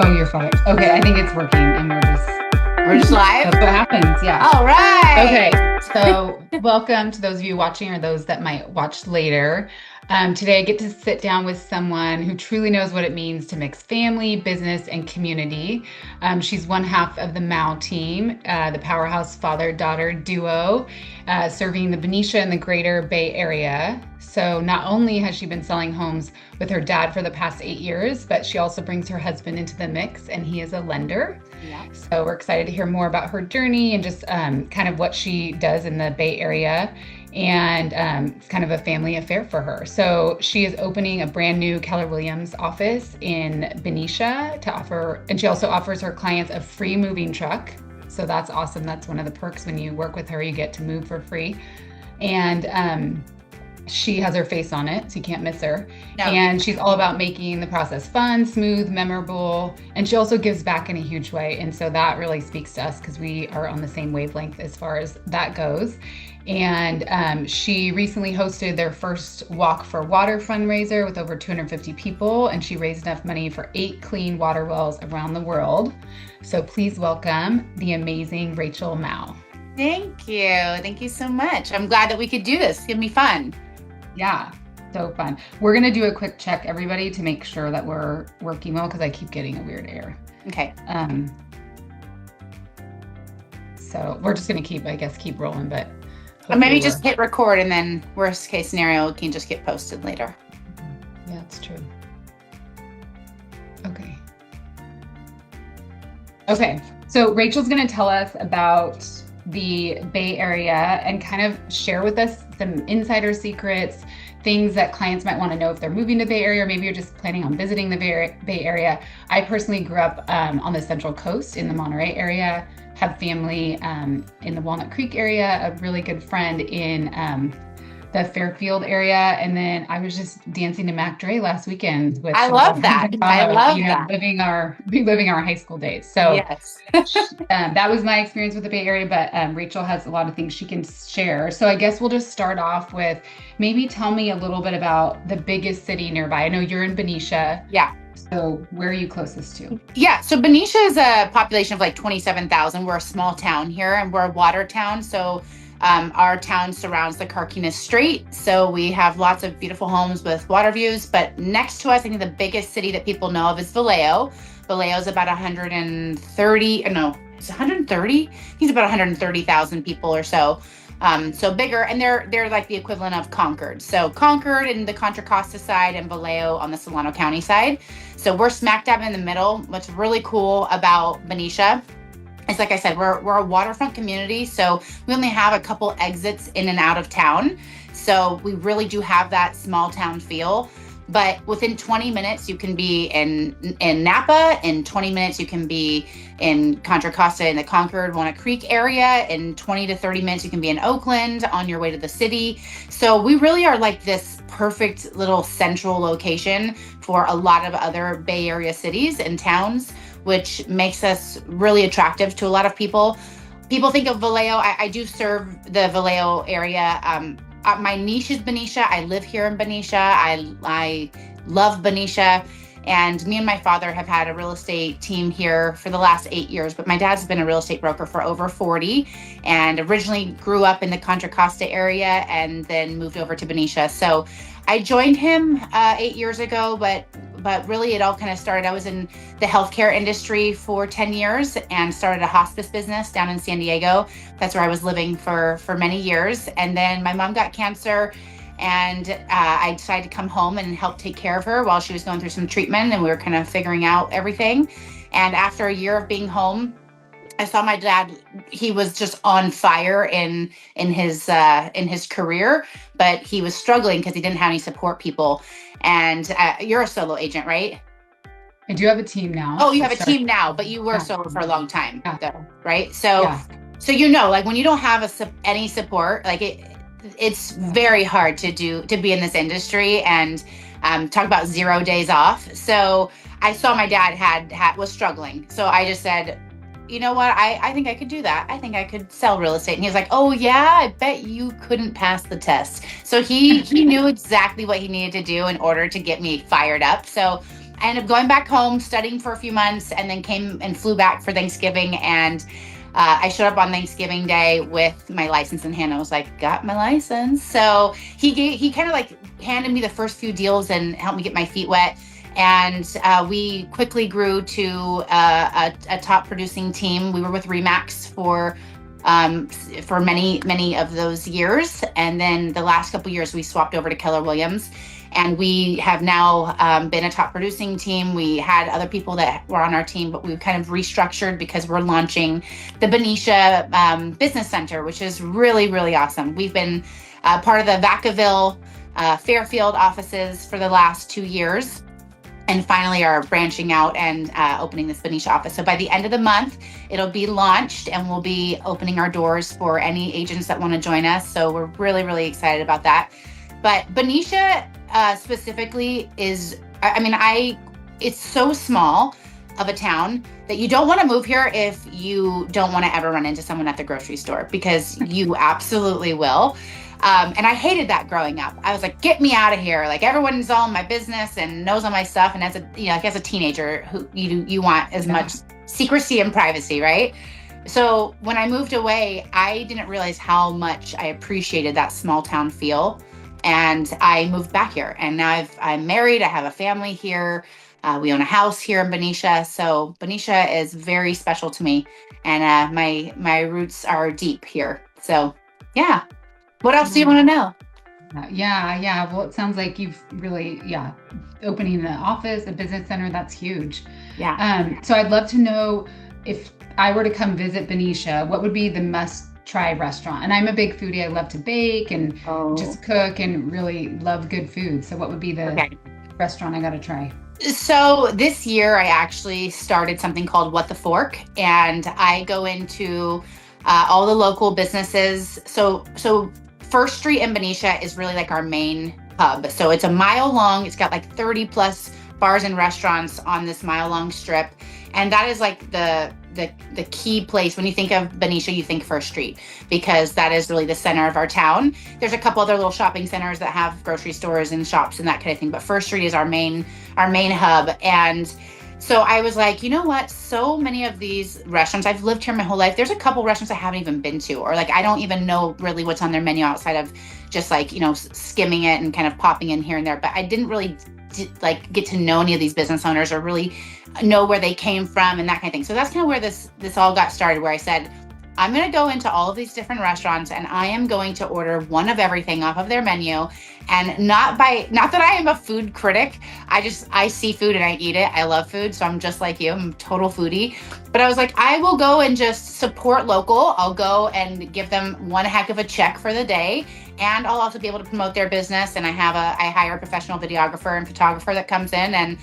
Oh, you're fine. Okay, I think it's working, and We're just live? that's what happens. Yeah. All right. Okay, so welcome to those of you watching or those that might watch later. Today, I get to sit down with someone who truly knows what it means to mix family, business, and community. She's one half of the Mau team, the powerhouse father-daughter duo, serving the Benicia and the greater Bay Area. So not only has she been selling homes with her dad for the past 8 years, but she also brings her husband into the mix, and he is a lender. Yeah. So we're excited to hear more about her journey and just kind of what she does in the Bay Area. And it's kind of a family affair for her. So she is opening a brand new Keller Williams office in Benicia to offer, and she also offers her clients a free moving truck. So that's awesome. That's one of the perks when you work with her, you get to move for free. And she has her face on it, so you can't miss her. No. And she's all about making the process fun, smooth, memorable, and she also gives back in a huge way. And so that really speaks to us because we are on the same wavelength as far as that goes. And she recently hosted their first Walk for Water fundraiser with over 250 people, and she raised enough money for 8 clean water wells around the world. So please welcome the amazing Rachel Mau. Thank you. Thank you so much. I'm glad that we could do this. It's gonna be fun. Yeah, so fun. We're gonna do a quick check, everybody, to make sure that we're working well because I keep getting a weird error. Okay. So we're just gonna keep rolling, but Or maybe just hit record and then worst case scenario, it can just get posted later. Yeah, that's true. Okay, so Rachel's gonna tell us about the Bay Area and kind of share with us some insider secrets, things that clients might want to know if they're moving to the Bay Area, or maybe you're just planning on visiting the Bay Area. I personally grew up on the Central Coast in the Monterey area, have family in the Walnut Creek area, a really good friend in the Fairfield area, and then I was just dancing to Mac Dre last weekend. I love that. Living our high school days. So yes. that was my experience with the Bay Area, but Rachel has a lot of things she can share. So I guess we'll just start off with maybe tell me a little bit about the biggest city nearby. I know you're in Benicia. Yeah. So where are you closest to? Yeah, so Benicia is a population of like 27,000. We're a small town here and we're a water town. So our town surrounds the Carquinez Strait. So we have lots of beautiful homes with water views, but next to us, I think the biggest city that people know of is Vallejo. Vallejo is about 130, no, it's 130? I think it's about 130,000 people or so. So bigger, and they're like the equivalent of Concord. So Concord in the Contra Costa side and Vallejo on the Solano County side. So we're smack dab in the middle. What's really cool about Benicia is, like I said, we're a waterfront community. So we only have a couple exits in and out of town. So we really do have that small town feel. But within 20 minutes, you can be in Napa. In 20 minutes, you can be in Contra Costa in the Concord, Walnut Creek area. In 20 to 30 minutes, you can be in Oakland on your way to the city. So we really are like this perfect little central location for a lot of other Bay Area cities and towns, which makes us really attractive to a lot of people. People think of Vallejo. I do serve the Vallejo area. My niche is Benicia. I live here in Benicia. I love Benicia. And me and my father have had a real estate team here for the last 8 years, but my dad's been a real estate broker for over 40 and originally grew up in the Contra Costa area and then moved over to Benicia. So I joined him 8 years ago, but really it all kind of started. I was in the healthcare industry for 10 years and started a hospice business down in San Diego. That's where I was living for many years. And then my mom got cancer and I decided to come home and help take care of her while she was going through some treatment, and we were kind of figuring out everything. And after a year of being home, I saw my dad. He was just on fire in his career, but he was struggling because he didn't have any support people. And you're a solo agent, right? I do have a team now. Oh, you have a team now, but you were solo for a long time, though, right? So, Yeah. So like when you don't have any support, like it's very hard to be in this industry and talk about 0 days off. So I saw my dad was struggling. So I just said, you know what? I think I could do that. I think I could sell real estate. And he was like, oh yeah, I bet you couldn't pass the test. So he knew exactly what he needed to do in order to get me fired up. So I ended up going back home, studying for a few months, and then came and flew back for Thanksgiving. And I showed up on Thanksgiving Day with my license in hand. I was like, got my license. So he kind of like handed me the first few deals and helped me get my feet wet. And we quickly grew to a top producing team. We were with Remax for many of those years. And then the last couple of years, we swapped over to Keller Williams. And we have now been a top producing team. We had other people that were on our team, but we've kind of restructured because we're launching the Benicia Business Center, which is really, really awesome. We've been part of the Vacaville, Fairfield offices for the last 2 years, and finally are branching out and opening this Benicia office. So by the end of the month, it'll be launched and we'll be opening our doors for any agents that want to join us. So we're really, really excited about that. But Benicia specifically is, it's so small of a town that you don't want to move here if you don't want to ever run into someone at the grocery store, because you absolutely will. And I hated that growing up. I was like, get me out of here. Like, everyone's all in my business and knows all my stuff. And as a teenager, who you want as much secrecy and privacy, right? So when I moved away, I didn't realize how much I appreciated that small town feel. And I moved back here, and now I'm married. I have a family here. We own a house here in Benicia. So Benicia is very special to me, and my roots are deep here. So yeah. What else do you want to know? Yeah. Well, it sounds like you've really, opening the office, a business center, that's huge. Yeah. So I'd love to know, if I were to come visit Benicia, what would be the must-try restaurant? And I'm a big foodie. I love to bake and just cook and really love good food. So what would be the restaurant I got to try? So this year I actually started something called What the Fork, and I go into all the local businesses. So First Street in Benicia is really like our main hub. So it's a mile long. It's got like 30 plus bars and restaurants on this mile long strip. And that is like the key place. When you think of Benicia, you think First Street, because that is really the center of our town. There's a couple other little shopping centers that have grocery stores and shops and that kind of thing, but First Street is our main hub. And so I was like, you know what? So many of these restaurants, I've lived here my whole life. There's a couple restaurants I haven't even been to, or like I don't even know really what's on their menu outside of just like, skimming it and kind of popping in here and there. But I didn't really get to know any of these business owners or really know where they came from and that kind of thing. So that's kind of where this all got started, where I said, I'm going to go into all of these different restaurants and I am going to order one of everything off of their menu. And not that I am a food critic. I see food and I eat it. I love food. So I'm just like you. I'm a total foodie. But I was like, I will go and just support local. I'll go and give them one heck of a check for the day. And I'll also be able to promote their business. And I hire a professional videographer and photographer that comes in and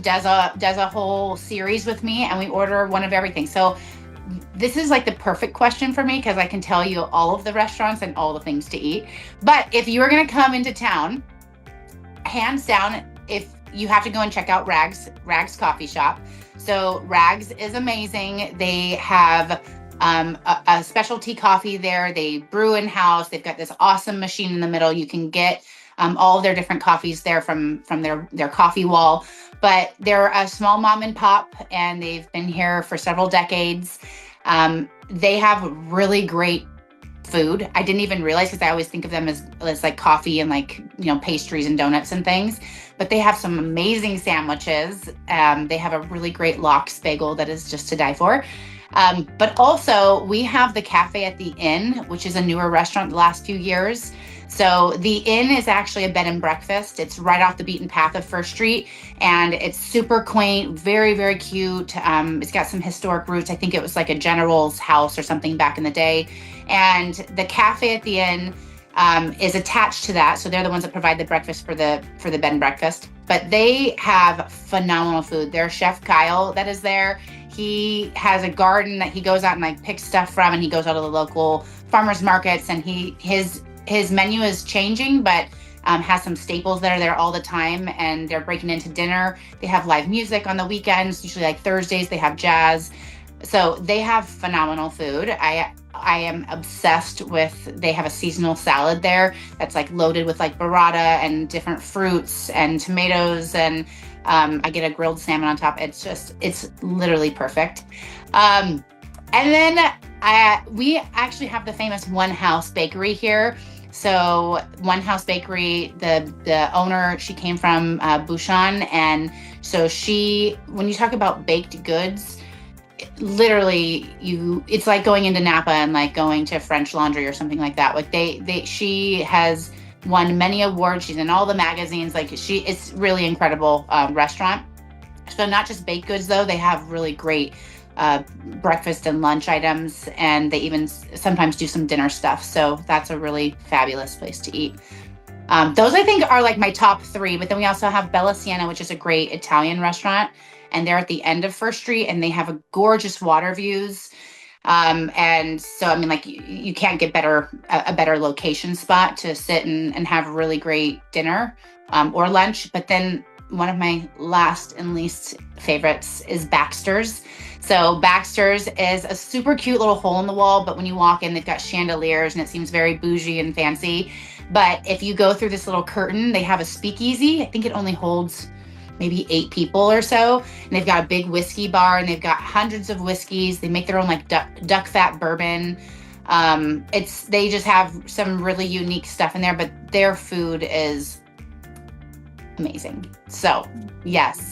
does a whole series with me, and we order one of everything. So this is like the perfect question for me, because I can tell you all of the restaurants and all the things to eat. But if you are going to come into town, hands down, if you have to go and check out Rags Coffee Shop. So Rags is amazing. They have a specialty coffee there. They brew in-house. They've got this awesome machine in the middle. You can get all of their different coffees there from their coffee wall. But they're a small mom and pop, and they've been here for several decades. They have really great food. I didn't even realize, because I always think of them as like coffee and like, pastries and donuts and things. But they have some amazing sandwiches. They have a really great lox bagel that is just to die for. But also we have the Cafe at the Inn, which is a newer restaurant the last few years. So the Inn is actually a bed and breakfast. It's right off the beaten path of First Street, and it's super quaint, very, very cute. It's got some historic roots. I think it was like a general's house or something back in the day. And the Cafe at the Inn is attached to that. So they're the ones that provide the breakfast for the bed and breakfast. But they have phenomenal food. Their chef Kyle that is there, he has a garden that he goes out and like picks stuff from, and he goes out to the local farmers markets, and his menu is changing, but has some staples that are there all the time, and they're breaking into dinner. They have live music on the weekends, usually like Thursdays, they have jazz. So they have phenomenal food. I am obsessed with, they have a seasonal salad there that's like loaded with like burrata and different fruits and tomatoes and I get a grilled salmon on top. It's literally perfect. And then we actually have the famous One House Bakery here. So One House Bakery, the owner, she came from Bouchon. And so when you talk about baked goods, literally it's like going into Napa and like going to French Laundry or something like that. Like she has won many awards. She's in all the magazines. Like it's really incredible restaurant. So not just baked goods though, they have really great breakfast and lunch items, and they even sometimes do some dinner stuff. So that's a really fabulous place to eat. Those I think are like my top 3, but then we also have Bella Siena, which is a great Italian restaurant, and they're at the end of First Street, and they have a gorgeous water views. And so, I mean, like you can't get a better location spot to sit and have a really great dinner or lunch. But then one of my last and least favorites is Baxter's. So Baxter's is a super cute little hole in the wall, but when you walk in, they've got chandeliers and it seems very bougie and fancy. But if you go through this little curtain, they have a speakeasy. I think it only holds maybe 8 people or so. And they've got a big whiskey bar, and they've got hundreds of whiskeys. They make their own like duck fat bourbon. They just have some really unique stuff in there, but their food is amazing. So yes,